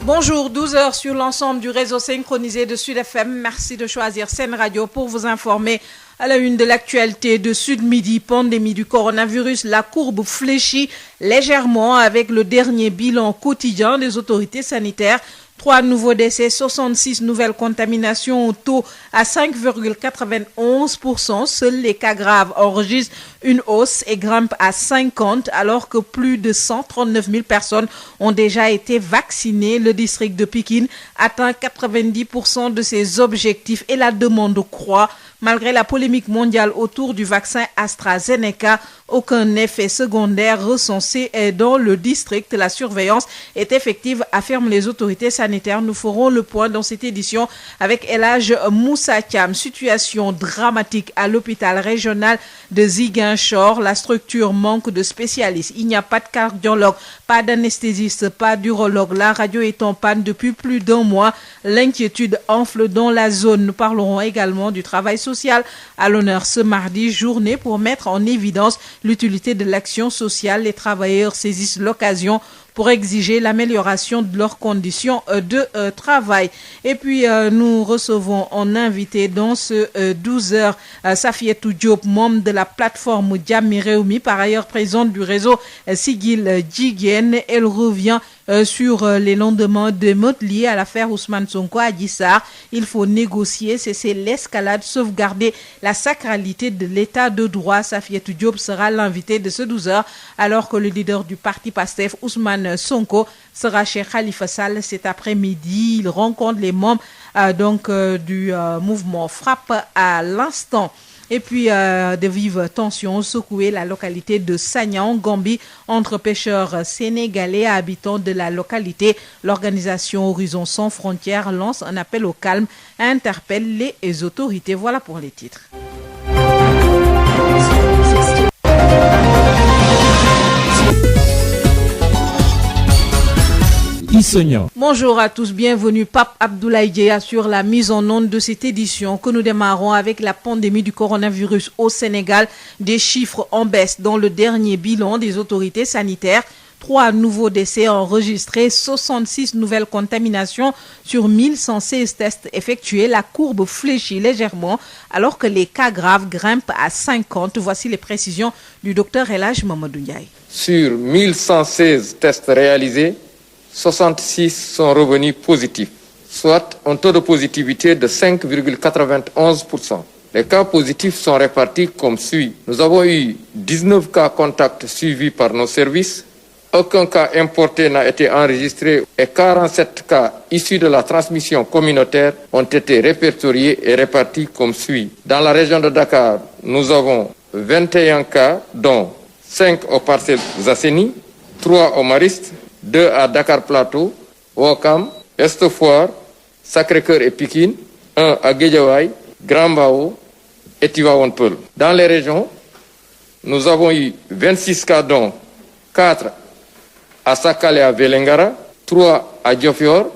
Bonjour, 12h sur l'ensemble du réseau synchronisé de Sud FM. Merci de choisir Sen Radio pour vous informer. À la une de l'actualité de Sud Midi, pandémie du coronavirus, la courbe fléchit légèrement avec le dernier bilan quotidien des autorités sanitaires. 3 nouveaux décès, 66 nouvelles contaminations au taux à 5,91%. Seuls les cas graves enregistrent une hausse et grimpent à 50 alors que plus de 139 000 personnes ont déjà été vaccinées. Le district de Pikine atteint 90% de ses objectifs et la demande croît. Malgré la polémique mondiale autour du vaccin AstraZeneca, aucun effet secondaire recensé dans le district. La surveillance est effective, affirment les autorités sanitaires. Nous ferons le point dans cette édition avec El Hadj Moussa Thiam. Situation dramatique à l'hôpital régional de Ziguinchor. La structure manque de spécialistes. Il n'y a pas de cardiologue, pas d'anesthésiste, pas d'urologue. La radio est en panne depuis plus d'un mois. L'inquiétude enfle dans la zone. Nous parlerons également du travail social à l'honneur ce mardi, journée pour mettre en évidence l'utilité de l'action sociale. Les travailleurs saisissent l'occasion pour exiger l'amélioration de leurs conditions de travail. Et puis, nous recevons en invité dans ce 12h Safietou Diop, membre de la plateforme Jàmmi Réwmi, par ailleurs présidente du réseau Siggil Jigéen. Elle revient sur les lendemains d'émeutes liées à l'affaire Ousmane Sonko Adji Sarr. Il faut négocier, cesser l'escalade, sauvegarder la sacralité de l'état de droit. Safietou Diop sera l'invité de ce 12h, alors que le leader du parti PASTEF, Ousmane Sonko, sera chez Khalifa Sall cet après-midi. Il rencontre les membres du mouvement Frappe à l'instant. Et puis, de vives tensions secouaient la localité de Sagna en Gambie entre pêcheurs sénégalais et habitants de la localité. L'organisation Horizon Sans Frontières lance un appel au calme et interpelle les autorités. Voilà pour les titres. Bonjour à tous, bienvenue. Pape Abdoulaye Dieye sur la mise en onde de cette édition que nous démarrons avec la pandémie du coronavirus au Sénégal. Des chiffres en baisse dans le dernier bilan des autorités sanitaires. 3 nouveaux décès enregistrés, 66 nouvelles contaminations sur 1116 tests effectués. La courbe fléchit légèrement alors que les cas graves grimpent à 50. Voici les précisions du docteur El Hadj Mamadou Ndiaye. Sur 1116 tests réalisés, 66 sont revenus positifs, soit un taux de positivité de 5,91%. Les cas positifs sont répartis comme suit. Nous avons eu 19 cas contacts suivis par nos services. Aucun cas importé n'a été enregistré et 47 cas issus de la transmission communautaire ont été répertoriés et répartis comme suit. Dans la région de Dakar, nous avons 21 cas, dont 5 aux Parcelles Assainies, 3 au Mariste, 2 à Dakar Plateau, Ouakam, Ouest Foire, Sacré-Cœur et Pikine, 1 à Guédiawaye, Grand Mbao et Tivaouane Peulh. Dans les régions, nous avons eu 26 cas, dont 4 à Sakal et à Vélingara, 3 à Diofior,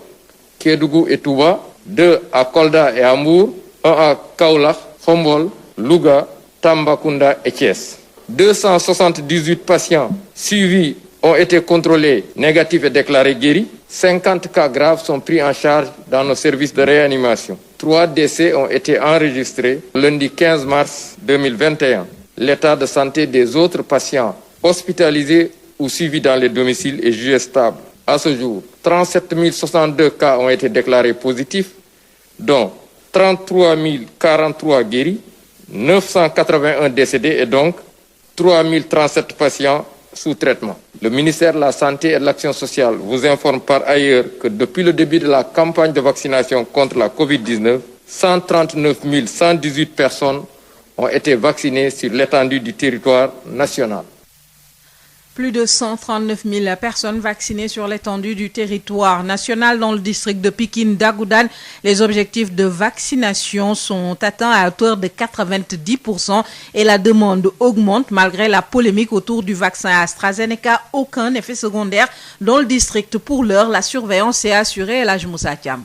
Kédougou et Touba, 2 à Kolda et à Mbour, 1 à Kaolack, Khombol, Louga, Tambacounda et Thiès. 278 patients suivis ont été contrôlés, négatifs et déclarés guéris. 50 cas graves sont pris en charge dans nos services de réanimation. 3 décès ont été enregistrés lundi 15 mars 2021. L'état de santé des autres patients hospitalisés ou suivis dans les domiciles est jugé stable. À ce jour, 37 062 cas ont été déclarés positifs, dont 33 043 guéris, 981 décédés et donc 3 037 patients sous traitement. Le ministère de la Santé et de l'Action sociale vous informe par ailleurs que depuis le début de la campagne de vaccination contre la COVID-19, 139 118 personnes ont été vaccinées sur l'étendue du territoire national. Plus de 139 000 personnes vaccinées sur l'étendue du territoire national dans le district de Pikine d'Agoudane. Les objectifs de vaccination sont atteints à hauteur de 90% et la demande augmente malgré la polémique autour du vaccin AstraZeneca. Aucun effet secondaire dans le district. Pour l'heure, la surveillance est assurée. El Hadj Moussa Thiam.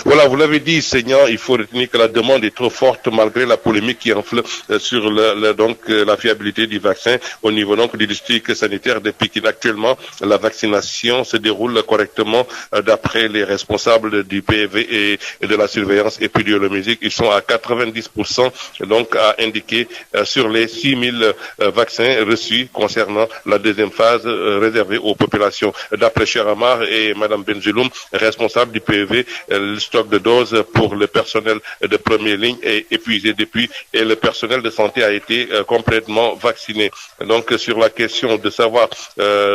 Voilà, vous l'avez dit, Seigneur, il faut retenir que la demande est trop forte malgré la polémique qui enfle sur la fiabilité du vaccin au niveau donc du district sanitaire de Pikine. Actuellement, la vaccination se déroule correctement d'après les responsables du PV et de la surveillance épidémiologique. Ils sont à 90%, donc à indiquer sur les 6000 vaccins reçus concernant la deuxième phase réservée aux populations. D'après Cheikh Amar et Madame Benjeloum, responsable du PV, le stock de doses pour le personnel de première ligne est épuisé depuis et le personnel de santé a été complètement vacciné. Donc sur la question de savoir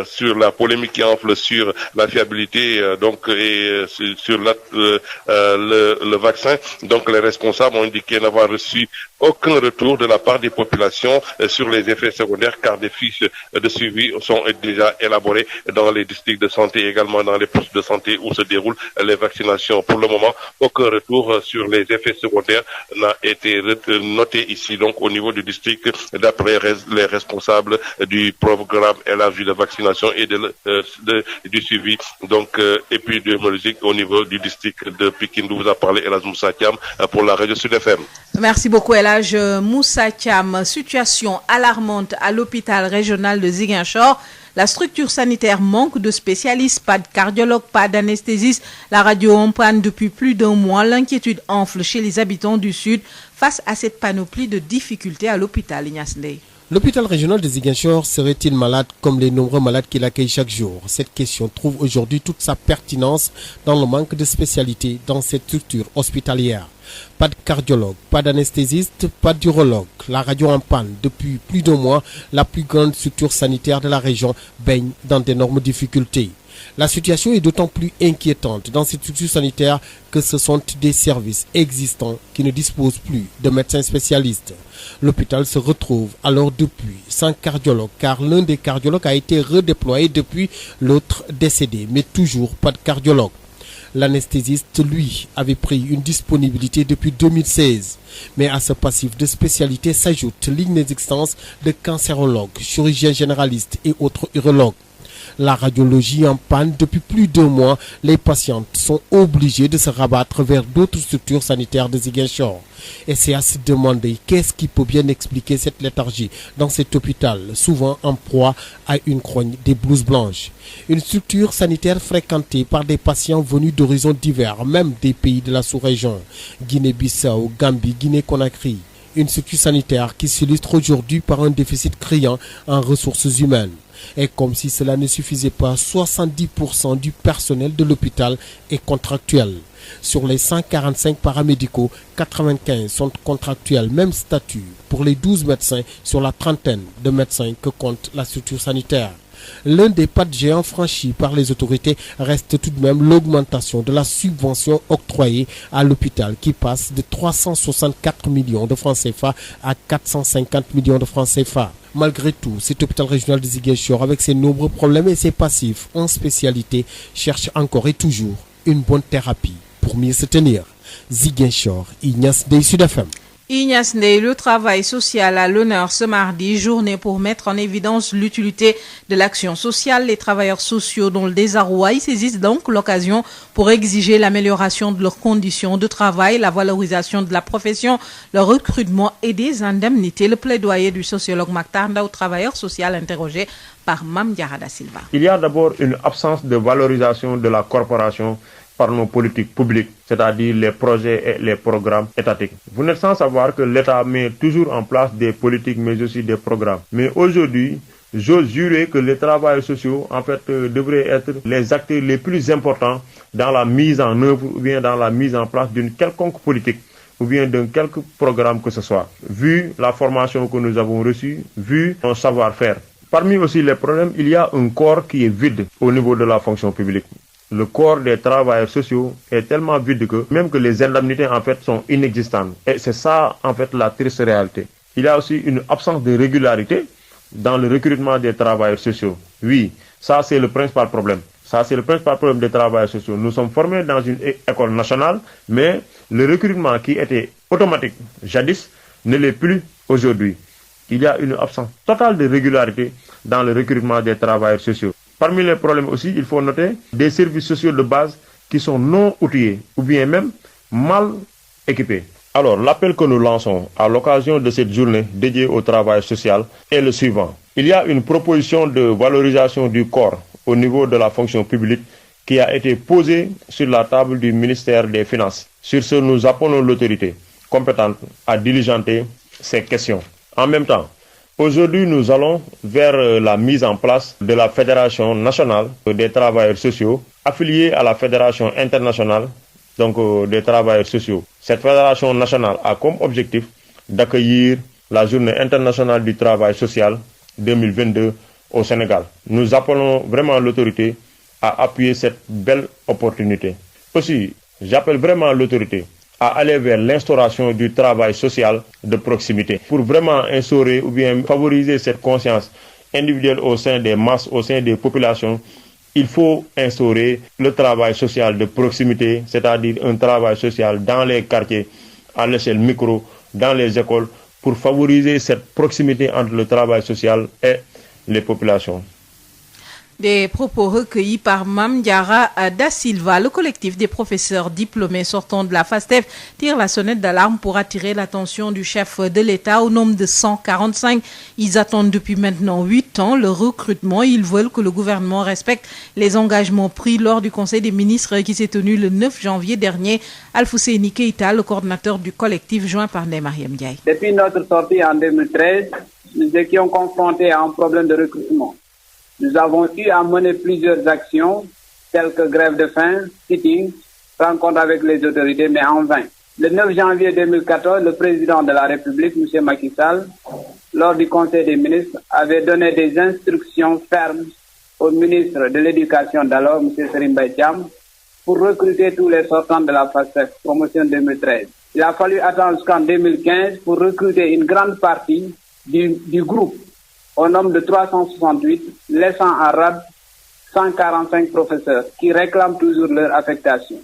sur la polémique qui enfle sur la fiabilité et sur le vaccin, donc les responsables ont indiqué n'avoir reçu aucun retour de la part des populations sur les effets secondaires car des fiches de suivi sont déjà élaborées dans les districts de santé, également dans les postes de santé où se déroulent les vaccinations. Pour le moment, aucun retour sur les effets secondaires n'a été noté ici, donc au niveau du district, d'après les responsables du programme élargi de vaccination et du suivi épidémiologique au niveau du district de Pikine, d'où vous a parlé El Hadj Moussa Thiam pour la radio Sud FM. Merci beaucoup El Hadj Moussa Thiam. Situation alarmante à l'hôpital régional de Ziguinchor. La structure sanitaire manque de spécialistes, pas de cardiologue, pas d'anesthésiste. La radio en panne depuis plus d'un mois. L'inquiétude enfle chez les habitants du Sud face à cette panoplie de difficultés à l'hôpital. Ignace Ndeye. L'hôpital régional de Ziguinchor serait-il malade comme les nombreux malades qu'il accueille chaque jour? Cette question trouve aujourd'hui toute sa pertinence dans le manque de spécialités dans cette structure hospitalière. Pas de cardiologue, pas d'anesthésiste, pas d'urologue. La radio en panne depuis plus d'un mois. La plus grande structure sanitaire de la région baigne dans d'énormes difficultés. La situation est d'autant plus inquiétante dans cette structure sanitaire que ce sont des services existants qui ne disposent plus de médecins spécialistes. L'hôpital se retrouve alors depuis sans cardiologue car l'un des cardiologues a été redéployé depuis l'autre décédé, mais toujours pas de cardiologue. L'anesthésiste, lui, avait pris une disponibilité depuis 2016. Mais à ce passif de spécialité s'ajoute l'inexistence de cancérologues, chirurgiens généralistes et autres urologues. La radiologie en panne depuis plus d'un mois, les patientes sont obligées de se rabattre vers d'autres structures sanitaires de Ziguinchor. Et c'est à se demander qu'est-ce qui peut bien expliquer cette léthargie dans cet hôpital, souvent en proie à une grogne des blouses blanches. Une structure sanitaire fréquentée par des patients venus d'horizons divers, même des pays de la sous-région, Guinée-Bissau, Gambie, Guinée-Conakry. Une structure sanitaire qui s'illustre aujourd'hui par un déficit criant en ressources humaines. Et comme si cela ne suffisait pas, 70% du personnel de l'hôpital est contractuel. Sur les 145 paramédicaux, 95 sont contractuels, même statut pour les 12 médecins sur la trentaine de médecins que compte la structure sanitaire. L'un des pas de géant franchis par les autorités reste tout de même l'augmentation de la subvention octroyée à l'hôpital qui passe de 364 millions de francs CFA à 450 millions de francs CFA. Malgré tout, cet hôpital régional de Ziguinchor, avec ses nombreux problèmes et ses passifs en spécialité, cherche encore et toujours une bonne thérapie pour mieux se tenir. Ziguinchor, Ignace Ndeye, Sud FM. Ignace Ndeye, le travail social à l'honneur ce mardi, journée pour mettre en évidence l'utilité de l'action sociale. Les travailleurs sociaux dont le désarroi, ils saisissent donc l'occasion pour exiger l'amélioration de leurs conditions de travail, la valorisation de la profession, le recrutement et des indemnités. Le plaidoyer du sociologue Mactar Ndao, travailleur social interrogé par Mame Diarra Da Silva. Il y a d'abord une absence de valorisation de la corporation par nos politiques publiques, c'est-à-dire les projets et les programmes étatiques. Vous n'êtes sans savoir que l'État met toujours en place des politiques mais aussi des programmes. Mais aujourd'hui, j'ose jurer que les travailleurs sociaux, en fait, devraient être les acteurs les plus importants dans la mise en œuvre ou bien dans la mise en place d'une quelconque politique ou bien d'un quelque programme que ce soit, vu la formation que nous avons reçue, vu notre savoir-faire. Parmi aussi les problèmes, il y a un corps qui est vide au niveau de la fonction publique. Le corps des travailleurs sociaux est tellement vide que même que les indemnités en fait sont inexistantes. Et c'est ça en fait la triste réalité. Il y a aussi une absence de régularité dans le recrutement des travailleurs sociaux. Oui, ça c'est le principal problème. Ça c'est le principal problème des travailleurs sociaux. Nous sommes formés dans une école nationale, mais le recrutement qui était automatique jadis ne l'est plus aujourd'hui. Il y a une absence totale de régularité dans le recrutement des travailleurs sociaux. Parmi les problèmes aussi, il faut noter des services sociaux de base qui sont non outillés ou bien même mal équipés. Alors, l'appel que nous lançons à l'occasion de cette journée dédiée au travail social est le suivant. Il y a une proposition de valorisation du corps au niveau de la fonction publique qui a été posée sur la table du ministère des Finances. Sur ce, nous appelons l'autorité compétente à diligenter ces questions. En même temps, aujourd'hui, nous allons vers la mise en place de la Fédération nationale des travailleurs sociaux, affiliée à la Fédération internationale des travailleurs sociaux. Cette Fédération nationale a comme objectif d'accueillir la Journée internationale du travail social 2022 au Sénégal. Nous appelons vraiment l'autorité à appuyer cette belle opportunité. Aussi, j'appelle vraiment l'autorité à aller vers l'instauration du travail social de proximité pour vraiment instaurer ou bien favoriser cette conscience individuelle au sein des masses, au sein des populations. Il faut instaurer le travail social de proximité, c'est-à-dire un travail social dans les quartiers, à l'échelle micro, dans les écoles, pour favoriser cette proximité entre le travail social et les populations. Des propos recueillis par Mame Diarra Da Silva. Le collectif des professeurs diplômés sortant de la FASTEF tire la sonnette d'alarme pour attirer l'attention du chef de l'État au nombre de 145. Ils attendent depuis maintenant 8 ans le recrutement. Ils veulent que le gouvernement respecte les engagements pris lors du Conseil des ministres qui s'est tenu le 9 janvier dernier. Alfousseni Keïta, le coordinateur du collectif, joint par Ndeye Mariam Ndiaye. Depuis notre sortie en 2013, nous étions confrontés à un problème de recrutement. Nous avons eu à mener plusieurs actions, telles que grève de faim, sitting, rencontre avec les autorités, mais en vain. Le 9 janvier 2014, le président de la République, M. Macky Sall, lors du Conseil des ministres, avait donné des instructions fermes au ministre de l'Éducation d'alors, M. Serigne Mbaye Thiam, pour recruter tous les sortants de la FASTEF, promotion 2013. Il a fallu attendre jusqu'en 2015 pour recruter une grande partie du groupe, au nombre de 368, laissant en rade 145 professeurs qui réclament toujours leur affectation.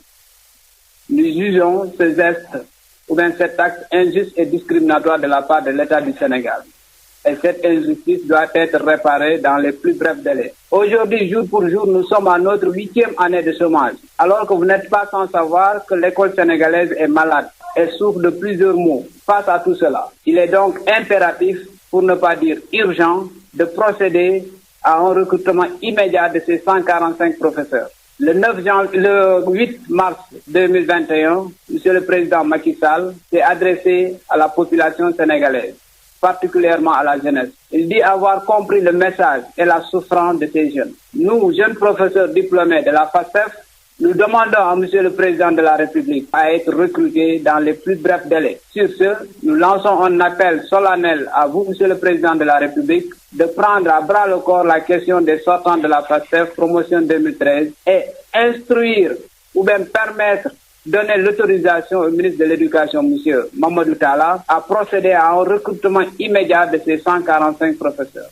Nous jugeons ce geste ou bien cet acte injuste et discriminatoire de la part de l'État du Sénégal. Et cette injustice doit être réparée dans les plus brefs délais. Aujourd'hui, jour pour jour, nous sommes à notre 8e année de chômage, alors que vous n'êtes pas sans savoir que l'école sénégalaise est malade et souffre de plusieurs maux. Face à tout cela, il est donc impératif, pour ne pas dire urgent, de procéder à un recrutement immédiat de ces 145 professeurs. Le 8 mars 2021, Monsieur le Président Macky Sall s'est adressé à la population sénégalaise, particulièrement à la jeunesse. Il dit avoir compris le message et la souffrance de ces jeunes. Nous, jeunes professeurs diplômés de la FASTEF, nous demandons à Monsieur le Président de la République à être recruté dans les plus brefs délais. Sur ce, nous lançons un appel solennel à vous, Monsieur le Président de la République, de prendre à bras le corps la question des sortants de la FASTEF, promotion 2013, et instruire ou bien permettre, donner l'autorisation au ministre de l'Éducation, M. Mamadou Talla, à procéder à un recrutement immédiat de ces 145 professeurs.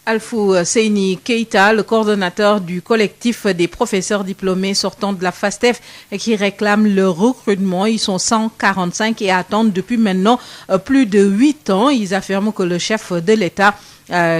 Alfousseni Keïta, le coordonnateur du collectif des professeurs diplômés sortant de la FASTEF qui réclament le recrutement. Ils sont 145 et attendent depuis maintenant plus de 8 ans. Ils affirment que le chef de l'État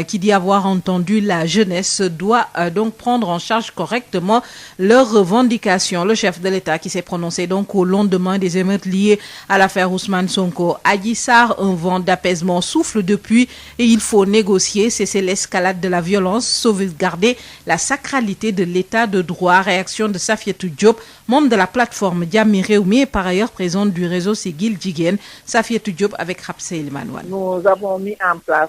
qui dit avoir entendu la jeunesse doit donc prendre en charge correctement leurs revendications. Le chef de l'État qui s'est prononcé donc au lendemain des émeutes liées à l'affaire Ousmane Sonko. Adji Sarr, un vent d'apaisement souffle depuis et il faut négocier, cesser l'escalade de la violence, sauvegarder la sacralité de l'État de droit. Réaction de Safiatou Diop, membre de la plateforme Jàmmi Réwmi et par ailleurs présente du réseau Siggil Jigéen. Safiatou Diop avec Rapsé Elimane. Nous avons mis en place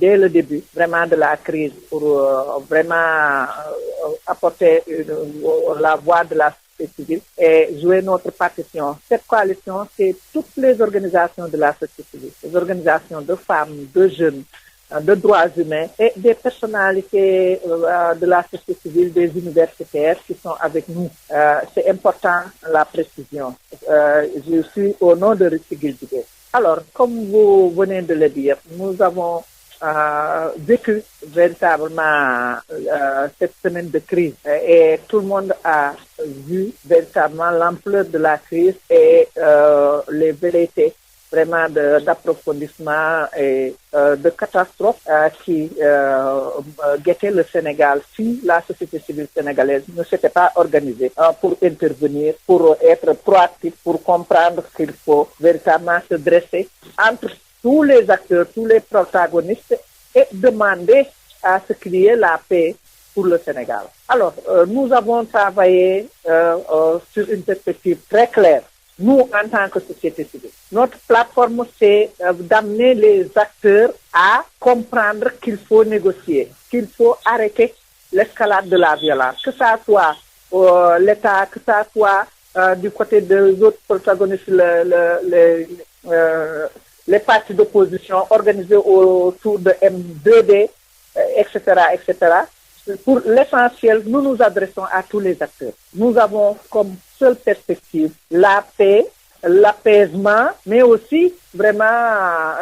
dès le début vraiment de la crise pour vraiment apporter la voix de la société civile et jouer notre partition. Cette coalition, c'est toutes les organisations de la société civile, les organisations de femmes, de jeunes, de droits humains et des personnalités de la société civile, des universitaires qui sont avec nous. C'est important la précision. Je suis au nom de Siggil Jigéen. Alors, comme vous venez de le dire, nous avons vécu véritablement cette semaine de crise et tout le monde a vu véritablement l'ampleur de la crise et les velléités vraiment d'approfondissement et de catastrophes qui guettaient le Sénégal si la société civile sénégalaise ne s'était pas organisée pour intervenir, pour être proactif, pour comprendre qu'il faut véritablement se dresser entre tous les acteurs, tous les protagonistes et demander à ce qu'il y ait la paix pour le Sénégal. Alors, nous avons travaillé sur une perspective très claire. Nous, en tant que société civile, notre plateforme, c'est d'amener les acteurs à comprendre qu'il faut négocier, qu'il faut arrêter l'escalade de la violence, que ça soit l'État, que ça soit du côté des autres protagonistes, les partis d'opposition organisés autour de M2D, etc., etc. Pour l'essentiel, nous nous adressons à tous les acteurs. Nous avons comme seule perspective la paix, l'apaisement, mais aussi vraiment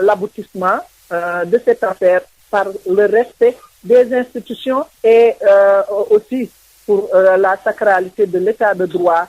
l'aboutissement de cette affaire par le respect des institutions et aussi pour la sacralité de l'état de droit.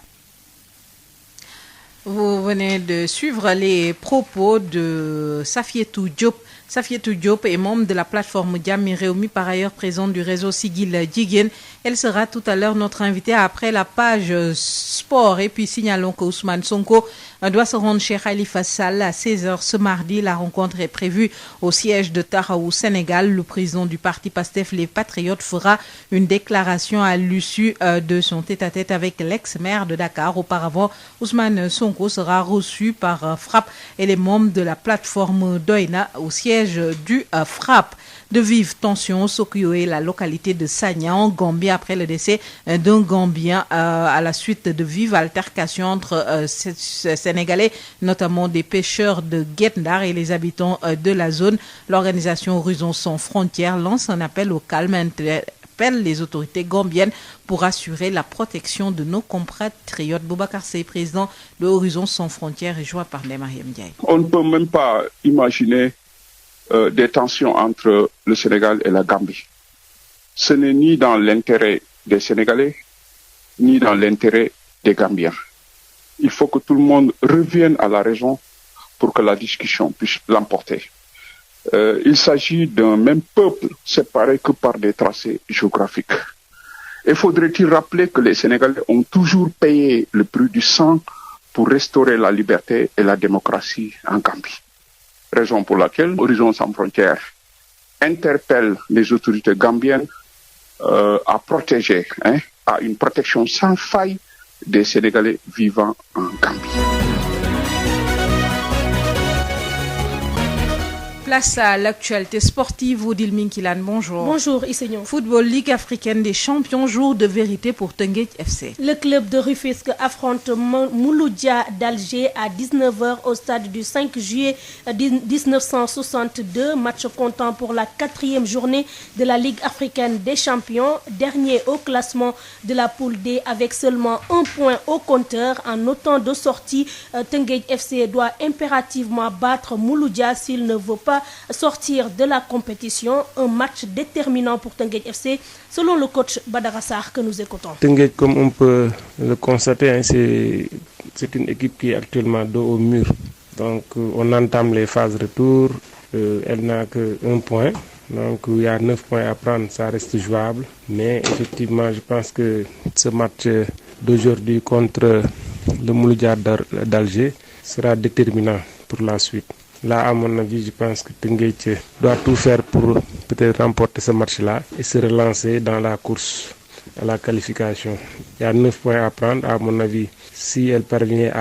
Vous venez de suivre les propos de Safietou Diop. Safietou Diop est membre de la plateforme Jàmmi Réew Mi, par ailleurs présidente du réseau Siggil Jigéen. Elle sera tout à l'heure notre invitée après la page sport. Et puis signalons que Ousmane Sonko doit se rendre chez Khalifa Sall à 16h ce mardi. La rencontre est prévue au siège de Taxawu Sénégal. Le président du parti Pastef Les Patriotes fera une déclaration à l'issue de son tête-à-tête avec l'ex-maire de Dakar. Auparavant, Ousmane Sonko sera reçu par FRAPP et les membres de la plateforme Doïna au siège du FRAPP. De vives tensions secouaient la localité de Sagna en Gambie après le décès d'un Gambien à la suite de vives altercations entre Sénégalais, notamment des pêcheurs de Guet Ndar et les habitants de la zone. L'organisation Horizon Sans Frontières lance un appel au calme et interpelle les autorités gambiennes pour assurer la protection de nos compatriotes. Boubacar Seye, président de Horizon Sans Frontières, est joint par Mariam Ndiaye. On ne peut même pas imaginer des tensions entre le Sénégal et la Gambie. Ce n'est ni dans l'intérêt des Sénégalais, ni dans l'intérêt des Gambiens. Il faut que tout le monde revienne à la raison pour que la discussion puisse l'emporter. Il s'agit d'un même peuple séparé que par des tracés géographiques. Et faudrait-il rappeler que les Sénégalais ont toujours payé le prix du sang pour restaurer la liberté et la démocratie en Gambie. Raison pour laquelle Horizon Sans Frontières interpelle les autorités gambiennes à protéger, à une protection sans faille des Sénégalais vivant en Gambie. Place à l'actualité sportive. Odile Minkilan, bonjour. Bonjour Isegnon. Football Ligue africaine des champions, jour de vérité pour Teungueth FC. Le club de Rufisque affronte Mouloudia d'Alger à 19h au stade du 5 juillet 1962. Match comptant pour la 4e journée de la Ligue africaine des champions. Dernier au classement de la poule D avec seulement 1 point au compteur. En autant de sorties, Teungueth FC doit impérativement battre Mouloudia s'il ne veut pas sortir de la compétition. Un match déterminant pour Teungueth FC selon le coach Badara Sarr que nous écoutons. Teungueth, comme on peut le constater, c'est une équipe qui est actuellement dos au mur. Donc on entame les phases retour. Elle n'a que 1 point. Donc il y a 9 points à prendre, ça reste jouable. Mais effectivement, je pense que ce match d'aujourd'hui contre le Mouloudia d'Alger sera déterminant pour la suite. Là, à mon avis, je pense que Teungueth doit tout faire pour peut-être remporter ce match-là et se relancer dans la course à la qualification. Il y a 9 points à prendre, à mon avis. Si elle parvient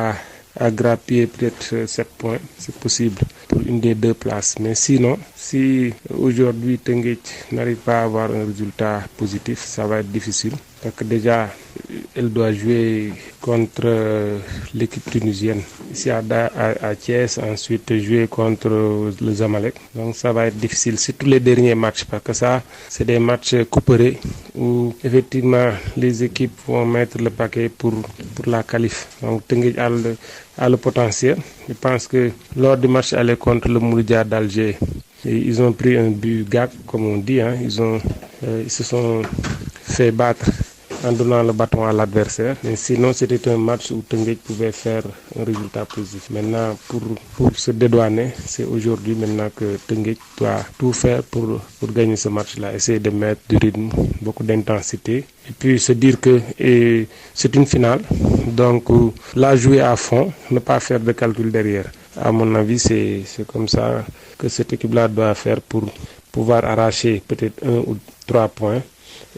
à grappiller peut-être 7 points, c'est possible pour une des 2 places. Mais sinon, si aujourd'hui Teungueth n'arrive pas à avoir un résultat positif, ça va être difficile. Parce que déjà, elle doit jouer contre l'équipe tunisienne ici à Thiès, ensuite jouer contre le Zamalek. Donc ça va être difficile, c'est tous les derniers matchs, parce que ça, c'est des matchs couperés où effectivement les équipes vont mettre le paquet pour la qualif. Donc Teungueth a le potentiel. Je pense que lors du match aller contre le Mouloudia d'Alger, ils ont pris un but gag, comme on dit. Ils se sont fait battre en donnant le bâton à l'adversaire. Mais sinon, c'était un match où Teungueth pouvait faire un résultat positif. Maintenant, pour se dédouaner, c'est aujourd'hui maintenant que Teungueth doit tout faire pour gagner ce match-là. Essayer de mettre du rythme, beaucoup d'intensité. Et puis se dire que c'est une finale. Donc, la jouer à fond, ne pas faire de calcul derrière. À mon avis, c'est comme ça que cette équipe-là doit faire pour pouvoir arracher peut-être 1 ou 3 points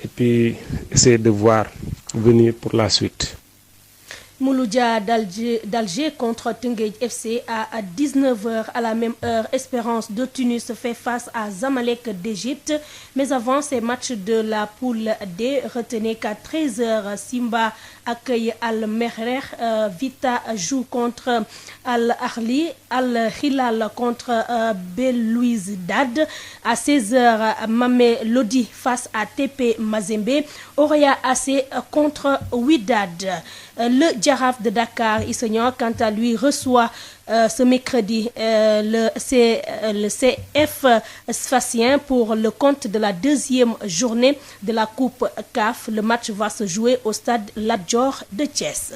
et puis essayer de voir venir pour la suite. Mouloudia d'Alger contre Teungueth FC à 19h à la même heure. Espérance de Tunis fait face à Zamalek d'Égypte. Mais avant ces matchs de la poule D, retenez qu'à 13h, Simba accueille Al-Merreikh, Vita joue contre Al-Ahli, Al-Hilal contre Belouizdad. À 16h, Mamelodi face à TP Mazembe, Orea AC contre Wydad. Le Jaraaf de Dakar, Issoignan, quant à lui, reçoit ce mercredi le CF Sfaxien pour le compte de la deuxième journée de la Coupe CAF. Le match va se jouer au stade Lat Dior de Thiès.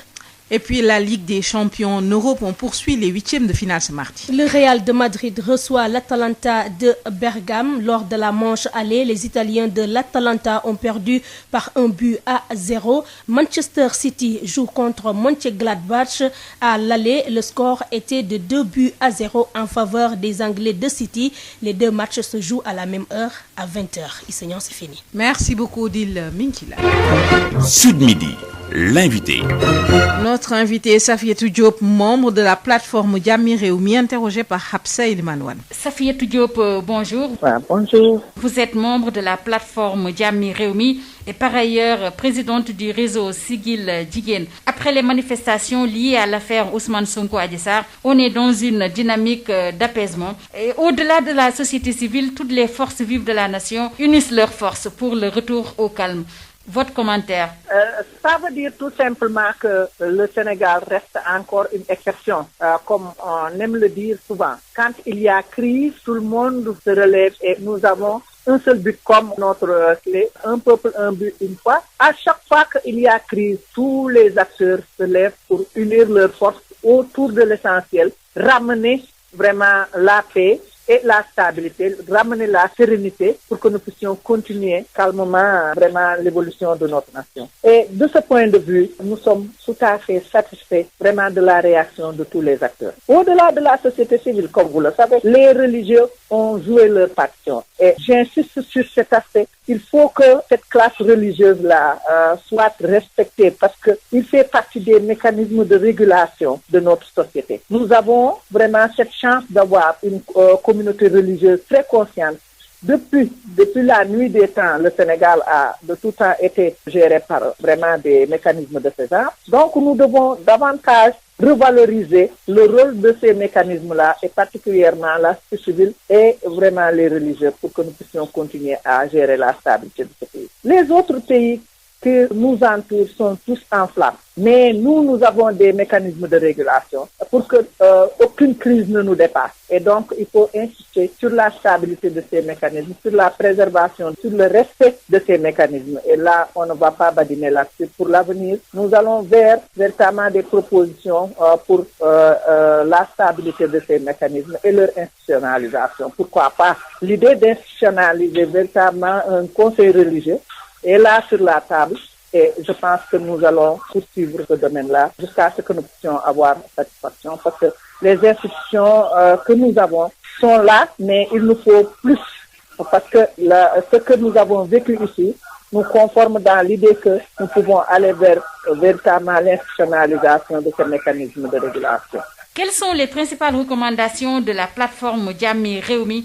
Et puis la Ligue des champions en Europe, on poursuit les 8e de finale ce mardi. Le Real de Madrid reçoit l'Atalanta de Bergame. Lors de la manche aller, les Italiens de l'Atalanta ont perdu par 1-0. Manchester City joue contre Mönchengladbach à l'aller. Le score était de 2-0 en faveur des Anglais de City. Les deux matchs se jouent à la même heure, à 20h. Issoignan, c'est fini. Merci beaucoup, Odile Minkila. Sud Midi, l'invité. Notre invité est Safiatou Diop, membre de la plateforme Jammi Réwmi, interrogé par Hapsa Ilmanouane. Safiatou Diop, bonjour. Bonjour. Vous êtes membre de la plateforme Jammi Réwmi et par ailleurs présidente du réseau Sigil Jigéen. Après les manifestations liées à l'affaire Ousmane Sonko Adji Sarr, on est dans une dynamique d'apaisement. Et au-delà de la société civile, toutes les forces vives de la nation unissent leurs forces pour le retour au calme. Votre commentaire? Ça veut dire tout simplement que le Sénégal reste encore une exception. Comme on aime le dire souvent, quand il y a crise, tout le monde se relève et nous avons un seul but comme notre clé, un peuple, un but, une foi. À chaque fois qu'il y a crise, tous les acteurs se lèvent pour unir leurs forces autour de l'essentiel, ramener vraiment la paix et la stabilité, ramener la sérénité pour que nous puissions continuer calmement vraiment l'évolution de notre nation. Et de ce point de vue, nous sommes tout à fait satisfaits vraiment de la réaction de tous les acteurs. Au-delà de la société civile, comme vous le savez, les religieux ont joué leur partition. Et j'insiste sur cet aspect. Il faut que cette classe religieuse-là soit respectée parce qu'il fait partie des mécanismes de régulation de notre société. Nous avons vraiment cette chance d'avoir une communauté religieuse très consciente. Depuis la nuit des temps, le Sénégal a de tout temps été géré par vraiment des mécanismes de ce genre. Donc nous devons davantage revaloriser le rôle de ces mécanismes-là et particulièrement la société civile et vraiment les religieux pour que nous puissions continuer à gérer la stabilité de ce pays. Les autres pays qui nous entourent sont tous en flammes. Mais nous avons des mécanismes de régulation pour que aucune crise ne nous dépasse. Et donc, il faut insister sur la stabilité de ces mécanismes, sur la préservation, sur le respect de ces mécanismes. Et là, on ne va pas badiner là-dessus. Pour l'avenir, nous allons vers véritablement des propositions pour la stabilité de ces mécanismes et leur institutionnalisation. Pourquoi pas l'idée d'institutionnaliser véritablement un conseil religieux est là sur la table. Et je pense que nous allons poursuivre ce domaine-là jusqu'à ce que nous puissions avoir satisfaction parce que les institutions que nous avons sont là, mais il nous faut plus parce que ce que nous avons vécu ici nous conforme dans l'idée que nous pouvons aller vers véritablement l'institutionnalisation de ces mécanismes de régulation. Quelles sont les principales recommandations de la plateforme Jammi Réwmi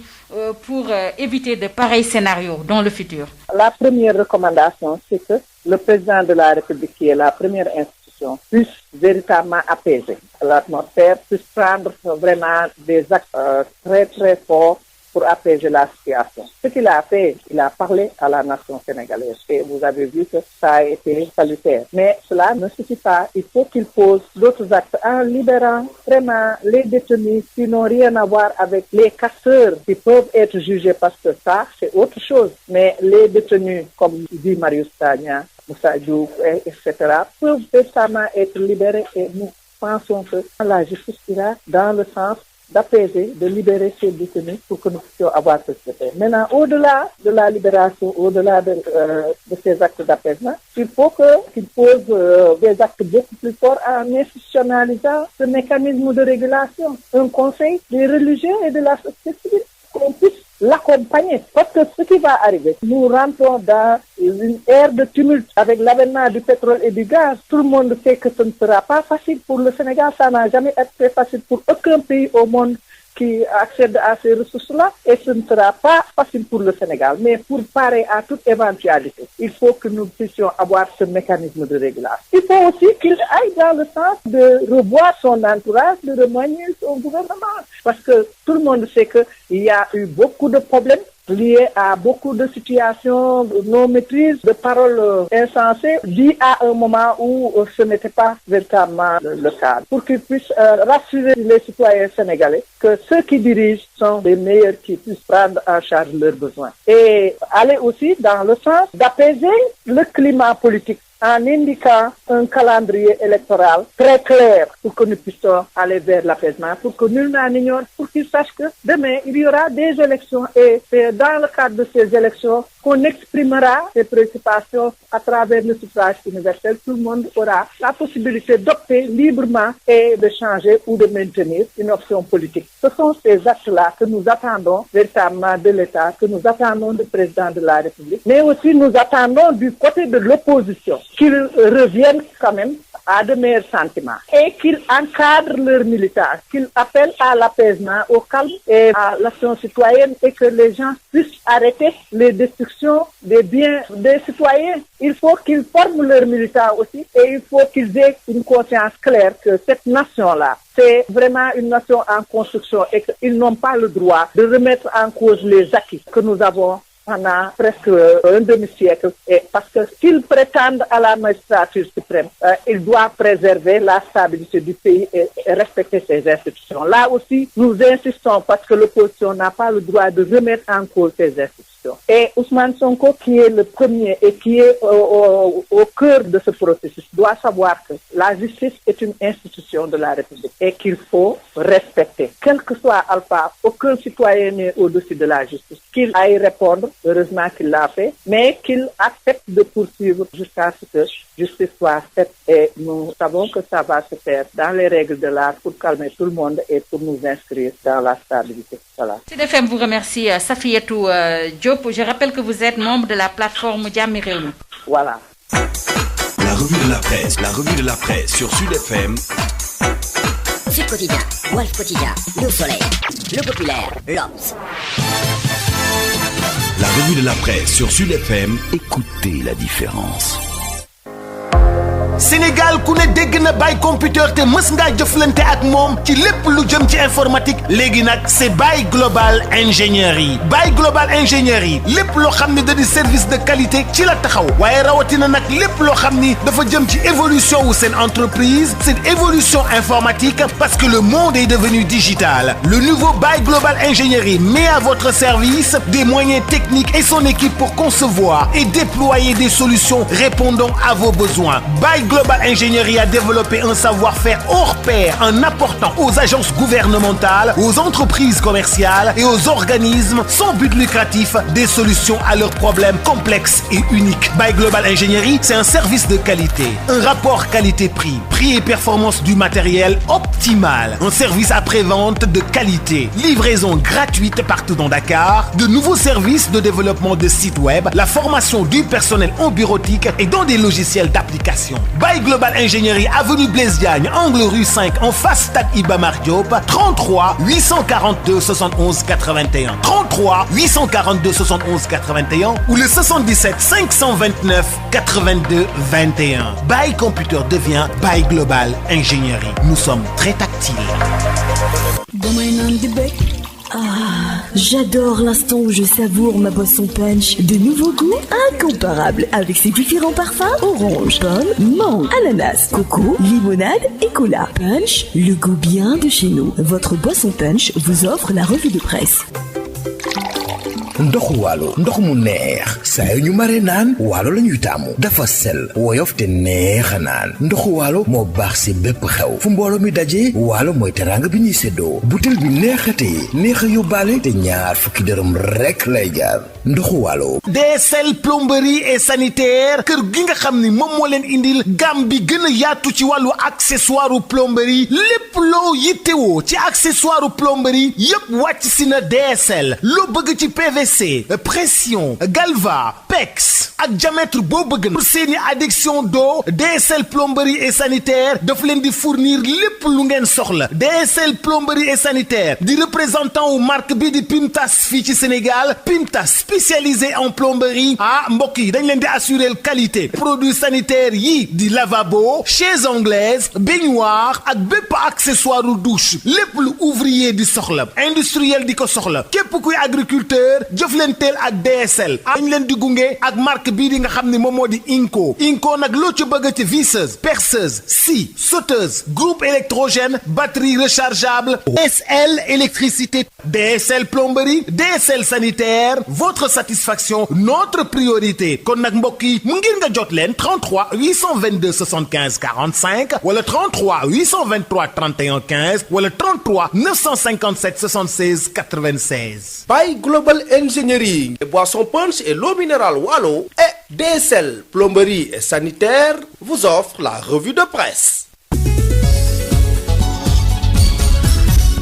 pour éviter de pareils scénarios dans le futur? La première recommandation, c'est que le président de la République, qui est la première institution, puisse véritablement apaiser l'atmosphère, puisse prendre vraiment des actes très très forts pour apaiser la situation. Ce qu'il a fait, il a parlé à la nation sénégalaise et vous avez vu que ça a été salutaire. Mais cela ne suffit pas. Il faut qu'il pose d'autres actes en libérant vraiment les détenus qui n'ont rien à voir avec les casseurs qui peuvent être jugés parce que ça, c'est autre chose. Mais les détenus, comme dit Marius Sagna, Moussa Diouf, etc., peuvent récemment être libérés et nous pensons que la justice ira dans le sens d'apaiser, de libérer ces détenus pour que nous puissions avoir ce secret. Maintenant, au-delà de la libération, au-delà de ces actes d'apaisement, il faut qu'ils posent des actes beaucoup plus forts en institutionnalisant ce mécanisme de régulation, un conseil des religieux et de la société civile, qu'on puisse l'accompagner. Parce que ce qui va arriver, nous rentrons dans une ère de tumulte avec l'avènement du pétrole et du gaz. Tout le monde sait que ce ne sera pas facile pour le Sénégal. Ça n'a jamais été très facile pour aucun pays au monde qui accède à ces ressources-là, et ce ne sera pas facile pour le Sénégal. Mais pour parer à toute éventualité, il faut que nous puissions avoir ce mécanisme de régulation. Il faut aussi qu'il aille dans le sens de revoir son entourage, de remanier son gouvernement. Parce que tout le monde sait qu'il y a eu beaucoup de problèmes liés à beaucoup de situations de non-maîtrise, de paroles insensées, liées à un moment où ce n'était pas véritablement le cas. Pour qu'ils puissent rassurer les citoyens sénégalais que ceux qui dirigent sont les meilleurs qui puissent prendre en charge leurs besoins. Et aller aussi dans le sens d'apaiser le climat politique en indiquant un calendrier électoral très clair pour que nous puissions aller vers l'apaisement, pour que nul n'en ignore, pour qu'ils sachent que demain, il y aura des élections et c'est dans le cadre de ces élections qu'on exprimera ses préoccupations à travers le suffrage universel. Tout le monde aura la possibilité d'opter librement et de changer ou de maintenir une option politique. Ce sont ces actes-là que nous attendons véritablement de l'État, que nous attendons du président de la République, mais aussi nous attendons du côté de l'opposition qu'ils reviennent quand même à de meilleurs sentiments et qu'ils encadrent leurs militants, qu'ils appellent à l'apaisement, au calme et à l'action citoyenne et que les gens puissent arrêter les destructions des biens des citoyens. Il faut qu'ils forment leurs militants aussi et il faut qu'ils aient une conscience claire que cette nation-là, c'est vraiment une nation en construction et qu'ils n'ont pas le droit de remettre en cause les acquis que nous avons pendant presque un demi-siècle, et parce que s'ils prétendent à la magistrature suprême, ils doivent préserver la stabilité du pays et respecter ses institutions. Là aussi, nous insistons parce que l'opposition n'a pas le droit de remettre en cause ses institutions. Et Ousmane Sonko, qui est le premier et qui est au cœur de ce processus, doit savoir que la justice est une institution de la République et qu'il faut respecter. Quel que soit Alpha, aucun citoyen n'est au-dessus de la justice. Qu'il aille répondre, heureusement qu'il l'a fait, mais qu'il accepte de poursuivre jusqu'à ce que justice soit faite. Et nous savons que ça va se faire dans les règles de l'art pour calmer tout le monde et pour nous inscrire dans la stabilité. Voilà. Sud FM vous remercie, Safiatou Diop. Je rappelle que vous êtes membre de la plateforme Jammi Rewmi. Voilà. La revue de la presse sur Sud FM. Sud Quotidien, Walf Quotidien, Le Soleil, Le Populaire, l'Obs. La revue de la presse sur Sud FM, écoutez la différence. Sénégal ku ne dégg na Baye Computer te mës ngaa jëflante ak moom ci lépp lu jëm ci informatique léegi nag c'est Baye Global Ingénierie. Baye Global Ingénierie lépp loo xam ne da di service de qualité ci la taxaw waaye rawatina nag lépp loo xam ni dafa jëm ci évolution wu seen entreprise cette évolution informatique parce que le monde est devenu digital. Le nouveau Baye Global Ingénierie met à votre service des moyens techniques et son équipe pour concevoir et déployer des solutions répondant à vos besoins. Baye Global Ingénierie a développé un savoir-faire hors pair en apportant aux agences gouvernementales, aux entreprises commerciales et aux organismes sans but lucratif des solutions à leurs problèmes complexes et uniques. Baye Global Ingénierie, c'est un service de qualité, un rapport qualité-prix, prix et performance du matériel optimal, un service après-vente de qualité, livraison gratuite partout dans Dakar, de nouveaux services de développement de sites web, la formation du personnel en bureautique et dans des logiciels d'application. Baye Global Ingénierie, avenue Blaise Diagne, angle rue 5, en face Stade Iba Mar Diop, 33 842 71 81. 33 842 71 81 ou le 77 529 82 21. Baye Computer devient Baye Global Ingénierie. Nous sommes très tactiles. Ah, j'adore l'instant où je savoure ma boisson punch. De nouveaux goûts incomparables avec ses différents parfums: orange, pomme, mangue, ananas, coco, limonade et cola. Punch, le goût bien de chez nous. Votre boisson punch vous offre la revue de presse. ndoxu waalo ndox mu neex saa yu ñu mare naan waalo la ñuy taamu dafa sel woyof te neex a naan ndoxu waalo moo baax si bépp xew fu mbooloo mi dajee waalo mooy teraanga bi ñuy séddoo butel bi neexatee neex a yóbbaale te ñaar fukki dërëm rekk lay jaar ndoxu waalo. DSL plomberie et sanitaire kër gi nga xam ni moom moo leen indil gam bi gën a yaatu ci wàllu accessoire plomberie lépp loo yittewoo ci accessoire plomberie yépp wàcc si na DSL loo bëgg ci PVC pression galva pex ak diamètre boo bëgg pour seeni adduction d'eau DSL plomberie et sanitaire daf leen di fournir lépp lu ngeen soxla DSL plomberie et sanitaire di représentant wu marque bi di Pimtas fii ci Sénégal Pimtas spécialisé en plomberie mbokk yi dañ leen di assurer qualité produits sanitaires yi di lavabo chaises anglaises baignoire ak bépp accessoire douche lépp lu ouvrier di soxla industriel di ko soxla képp kuy agriculteur jëflanteel ak DSL dañ leen di gunge ak marque bii di nga xam ne moom moo di Inco nag loo ci bëgg ci visseuse perceuse scie sauteuse groupe électrogène batterie rechargeable DSL électricité DSL plomberie DSL sanitaire votre satisfaction notre priorité kon nag mbokk yi mu ngir nga jot leen 33 822 75 45 wala 33 823 31 15 wala 33 957 76 96. Baye Global Engineering, les boissons punch et l'eau minérale Wallo et DSL plomberie et sanitaire vous offre la revue de presse.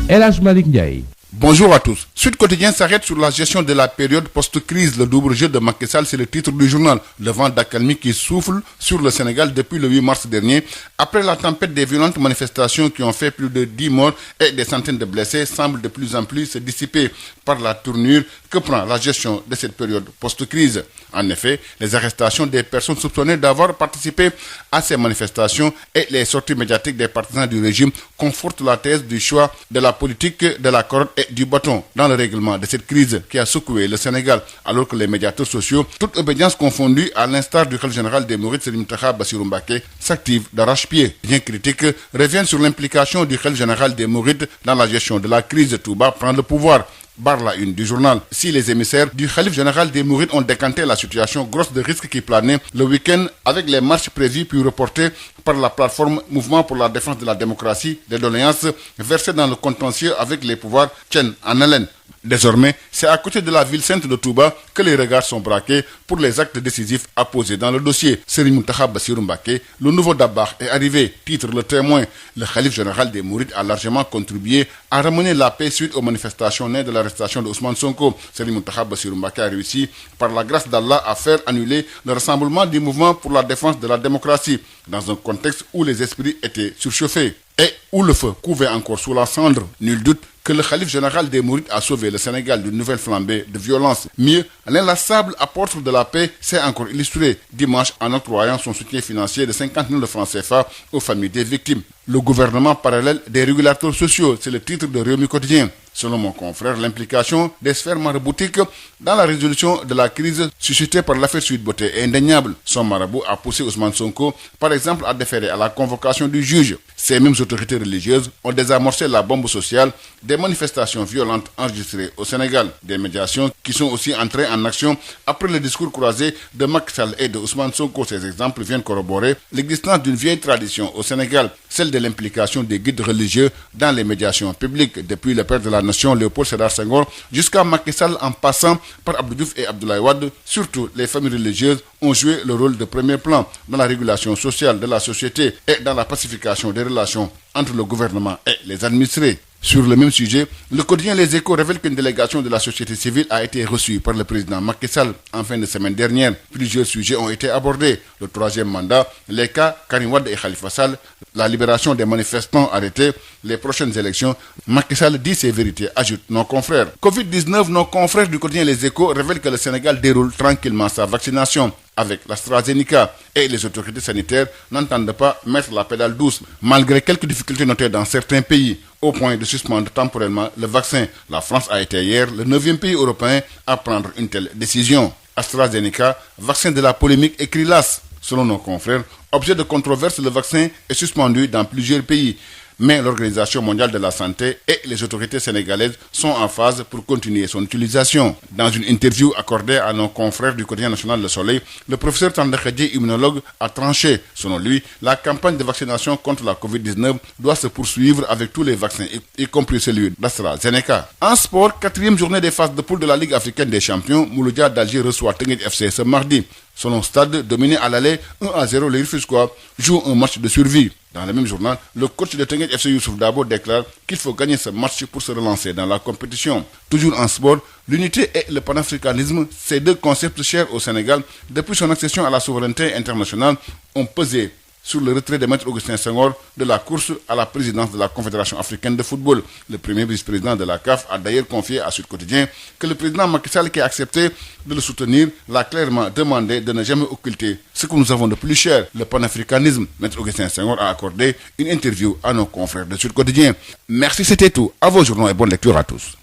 El Hadj Malick Ndiaye. Bonjour à tous. Sud Quotidien s'arrête sur la gestion de la période post-crise. Le double jeu de Macky Sall, c'est le titre du journal. Le vent d'accalmie qui souffle sur le Sénégal depuis le 8 mars dernier. Après la tempête des violentes manifestations qui ont fait plus de 10 morts et des centaines de blessés, semble de plus en plus se dissiper par la tournure que prend la gestion de cette période post-crise. En effet, les arrestations des personnes soupçonnées d'avoir participé à ces manifestations et les sorties médiatiques des partisans du régime confortent la thèse du choix de la politique de la carotte et du bâton dans le règlement de cette crise qui a secoué le Sénégal, alors que les médiateurs sociaux, toute obédience confondue, à l'instar du khalife général des Mourides Serigne Mountakha Bassirou Mbacké, s'activent d'arrache-pied. Bien critiques reviennent sur l'implication du khalife général des Mourides dans la gestion de la crise. Touba prend le pouvoir. Barre la une du journal. Si les émissaires du khalife général des Mourides ont décanté la situation grosse de risque qui planait le week-end avec les marches prévues puis reportées par la plateforme Mouvement pour la défense de la démocratie, des doléances versées dans le contentieux avec les pouvoirs tiennent en haleine. Désormais, c'est à côté de la ville sainte de Touba que les regards sont braqués pour les actes décisifs à poser dans le dossier. Serigne Mountakha Bassirou Mbacké, le nouveau Dabakh est arrivé, titre Le Témoin. Le khalife général des Mourides a largement contribué à ramener la paix suite aux manifestations nées de l'arrestation de Ousmane Sonko. Serigne Mountakha Bassirou Mbacké a réussi, par la grâce d'Allah, à faire annuler le rassemblement du mouvement pour la défense de la démocratie, dans un contexte où les esprits étaient surchauffés et où le feu couvait encore sous la cendre. Nul doute que le khalife général des Mourides a sauvé le Sénégal d'une nouvelle flambée de violence. Mieux, l'inlassable apôtre de la paix s'est encore illustré dimanche en octroyant son soutien financier de 50 millions de francs CFA aux familles des victimes. Le gouvernement parallèle des régulateurs sociaux, c'est le titre de Rewmi Quotidien. Selon mon confrère, l'implication des sphères maraboutiques dans la résolution de la crise suscitée par l'affaire Sweet Beauté est indéniable. Son marabout a poussé Ousmane Sonko, par exemple, à déférer à la convocation du juge. Ces mêmes autorités religieuses ont désamorcé la bombe sociale des manifestations violentes enregistrées au Sénégal. Des médiations qui sont aussi entrées en action après le discours croisé de Macky Sall et de Ousmane Sonko. Ces exemples viennent corroborer l'existence d'une vieille tradition au Sénégal, celle de l'implication des guides religieux dans les médiations publiques, depuis le père de la nation Léopold Sédar Senghor jusqu'à Macky Sall en passant par Abdou Diouf et Abdoulaye Wade. Surtout, les familles religieuses ont joué le rôle de premier plan dans la régulation sociale de la société et dans la pacification des relations entre le gouvernement et les administrés. Sur le même sujet, le quotidien Les Échos révèle qu'une délégation de la société civile a été reçue par le président Macky Sall en fin de semaine dernière. Plusieurs sujets ont été abordés. Le troisième mandat, les cas Karim Wade et Khalifa Sall, la libération des manifestants arrêtés, les prochaines élections. Macky Sall dit ses vérités, ajoute nos confrères. Covid-19, nos confrères du quotidien Les Échos révèlent que le Sénégal déroule tranquillement sa vaccination avec l'AstraZeneca et les autorités sanitaires n'entendent pas mettre la pédale douce, malgré quelques difficultés notées dans certains pays, au point de suspendre temporairement le vaccin. La France a été hier le 9e pays européen à prendre une telle décision. AstraZeneca, vaccin de la polémique, écrit l'AS. Selon nos confrères, objet de controverse, le vaccin est suspendu dans plusieurs pays. Mais l'Organisation mondiale de la santé et les autorités sénégalaises sont en phase pour continuer son utilisation. Dans une interview accordée à nos confrères du quotidien national Le Soleil, le professeur Tandakadji, immunologue, a tranché. Selon lui, la campagne de vaccination contre la Covid-19 doit se poursuivre avec tous les vaccins, y compris celui d'AstraZeneca. En sport, 4e journée des phases de poule de la Ligue africaine des champions, Mouloudia d'Alger reçoit Teungueth FC ce mardi. Selon Stade, dominé à l'aller 1-0, les Rufisquois jouent un match de survie. Dans le même journal, le coach de Teungueth FC Youssouf Dabo déclare qu'il faut gagner ce match pour se relancer dans la compétition. Toujours en sport, l'unité et le panafricanisme, ces deux concepts chers au Sénégal, depuis son accession à la souveraineté internationale, ont pesé sur le retrait de Maître Augustin Senghor de la course à la présidence de la Confédération africaine de football. Le premier vice-président de la CAF a d'ailleurs confié à Sud Quotidien que le président Macky Sall, qui a accepté de le soutenir, l'a clairement demandé de ne jamais occulter ce que nous avons de plus cher, le panafricanisme. Maître Augustin Senghor a accordé une interview à nos confrères de Sud Quotidien. Merci, c'était tout. À vos journaux et bonne lecture à tous.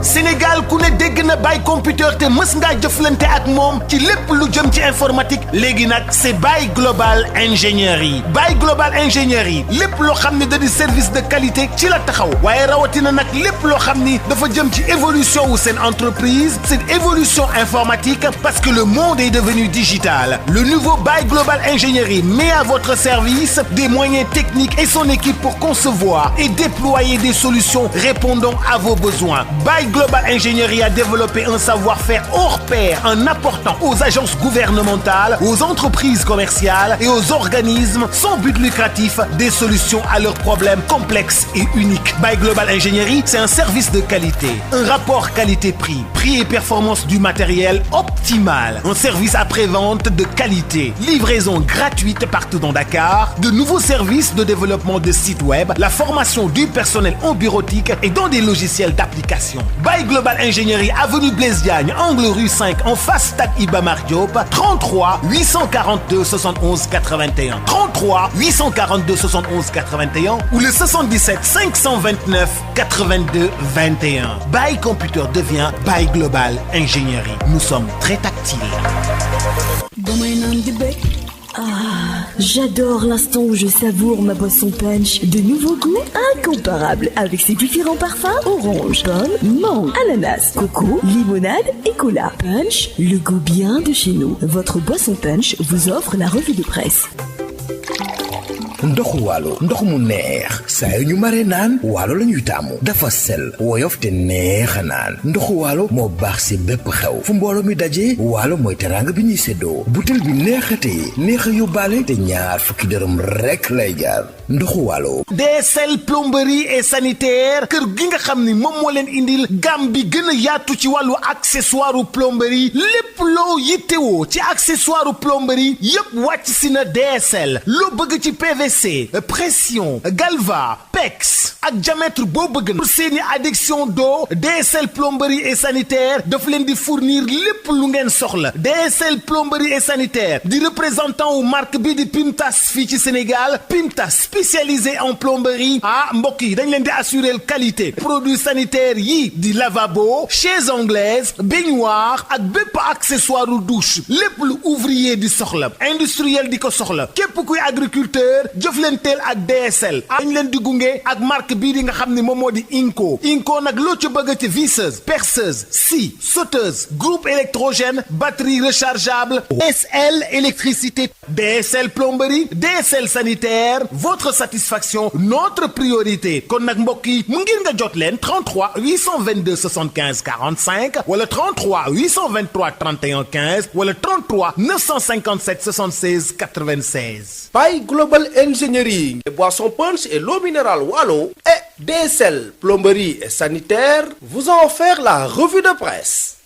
Sénégal ku ne dégg na Baye Computer te mës ngaa jëflante ak moom ci lépp lu jëm ci informatique léegi nag c'est Baye Global Ingénierie. Baye Global Ingénierie lépp loo xam ne da di service de qualité ci la taxaw waaye rawatina nag lépp loo xam ni dafa jëm ci évolution wu seen entreprise seen évolution informatique parce que le monde est devenu digital. Le nouveau Baye Global Ingénierie met à votre service des moyens techniques et son équipe pour concevoir et déployer des solutions répondant à vos besoins. Baye Global Ingénierie a développé un savoir-faire hors pair en apportant aux agences gouvernementales, aux entreprises commerciales et aux organismes sans but lucratif des solutions à leurs problèmes complexes et uniques. Baye Global Ingénierie, c'est un service de qualité, un rapport qualité-prix, prix et performance du matériel optimal, un service après-vente de qualité, livraison gratuite partout dans Dakar, de nouveaux services de développement de sites web, la formation du personnel en bureautique et dans des logiciels d'application. Baye Global Ingénierie, avenue Blaise Diagne, angle rue 5, en face stade Iba Mar Diop, 33 842 71 81. 33 842 71 81 ou le 77 529 82 21. Baye Computer devient Baye Global Ingénierie. Nous sommes très tactiles. Ah, j'adore l'instant où je savoure ma boisson punch. De nouveaux goûts incomparables avec ses différents parfums: orange, pomme, mangue, ananas, coco, limonade et cola. Punch, le goût bien de chez nous. Votre boisson punch vous offre la revue de presse. ndoxu waalo ndox mu neex saa yu ñu mare naan waalo la ñuy taamu dafa sel woyof te neex a naan ndoxu waalo moo baax si bépp xew fu mbooloo mi dajee waalo mooy teraanga bi ñuy séddoo butel bi neexatee neex a yóbbaale te ñaar fukki dërëm rekk lay jaar ndoxu waalo. DSL plomberie et sanitaire kër gi nga xam ni moom moo leen indil gamme bi gën a yaatu ci wàllu accessoire plomberie lépp loo yittewoo ci accessoire plomberie yépp wàcc si na DSL loo bëgg ci PVC pression galva PEX ak diamètre boo bëgg pour seeni adduction d'eau DSL plomberie et sanitaire daf leen di fournir lépp lu ngeen soxla. DSL plomberie et sanitaire di représentant wu marque bi di Pimtas fii ci Sénégal. Pimtas spécialisé en plomberie mbokk yi dañ leen di assurer qualité produits sanitaires yi di lavabo chaises anglaises baignoire ak bépp accessoire douche lépp lu ouvrier di soxla industriel di ko soxla képp kuy agriculteur jëflanteel ak DSL dañ leen di gunge ak marque bii di nga xam ne moom moo di Inco nag loo ci bëgg ci visseuse perceuse scie sauteuse groupe électrogène batterie rechargeable DSL électricité DSL plomberie DSL sanitaire votre satisfaction notre priorité kon nag mbokk yi mu ngir nga jot leen 33 822 75 45 wala 33 823 31 15 wala 33 957 76 96. Baye Global Ingénierie, les boissons punch et l'eau minérale Wallo et DSL plomberie et sanitaire vous ont offert la revue de presse.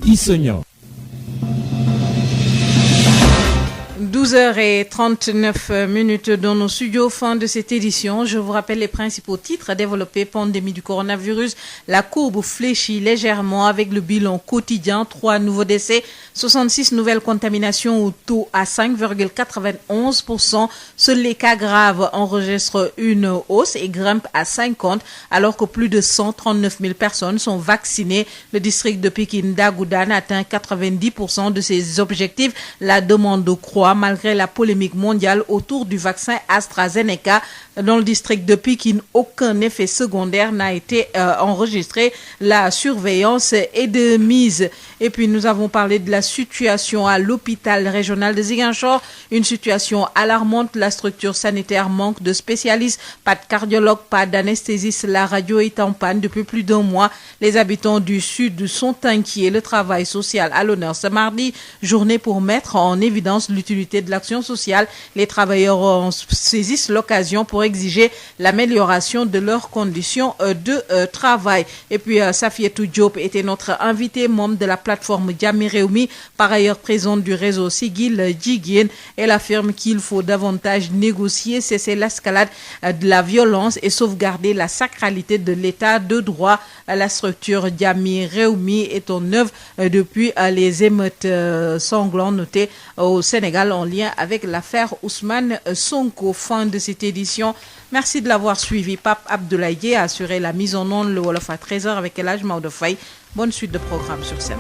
Issonia. 12h39 dans nos studios, fin de cette édition. Je vous rappelle les principaux titres développés: pandémie du coronavirus, la courbe fléchit légèrement avec le bilan quotidien, 3 nouveaux décès, 66 nouvelles contaminations au taux à 5,91%. Seuls les cas graves enregistrent une hausse et grimpent à 50 alors que plus de 139 000 personnes sont vaccinées. Le district de Pikine Dagoudane atteint 90% de ses objectifs. La demande croît malgré malgré la polémique mondiale autour du vaccin AstraZeneca. Dans le district de Pikine, aucun effet secondaire n'a été enregistré. La surveillance est de mise. Et puis nous avons parlé de la situation à l'hôpital régional de Ziguinchor, une situation alarmante. La structure sanitaire manque de spécialistes, pas de cardiologue, pas d'anesthésiste. La radio est en panne depuis plus d'1 mois. Les habitants du sud sont inquiets. Le travail social à l'honneur ce mardi, journée pour mettre en évidence l'utilité de l'action sociale. Les travailleurs saisissent l'occasion pour exiger l'amélioration de leurs conditions de travail. Et puis Safietou Diop était notre invitée, membre de la plateforme Jàmmi Réwmi, par ailleurs présidente du réseau Siggil Jigéen. Elle affirme qu'il faut davantage négocier, cesser l'escalade de la violence et sauvegarder la sacralité de l'état de droit. La structure Jàmmi Réwmi est en œuvre depuis les émeutes sanglantes notées au Sénégal en lien avec l'affaire Ousmane Sonko. Fin de cette édition. Merci de l'avoir suivi. Pape Abdoulaye a assuré la mise en onde, le Wolof à 13h avec El Hadj Maodo Faye. Bonne suite de programme sur scène.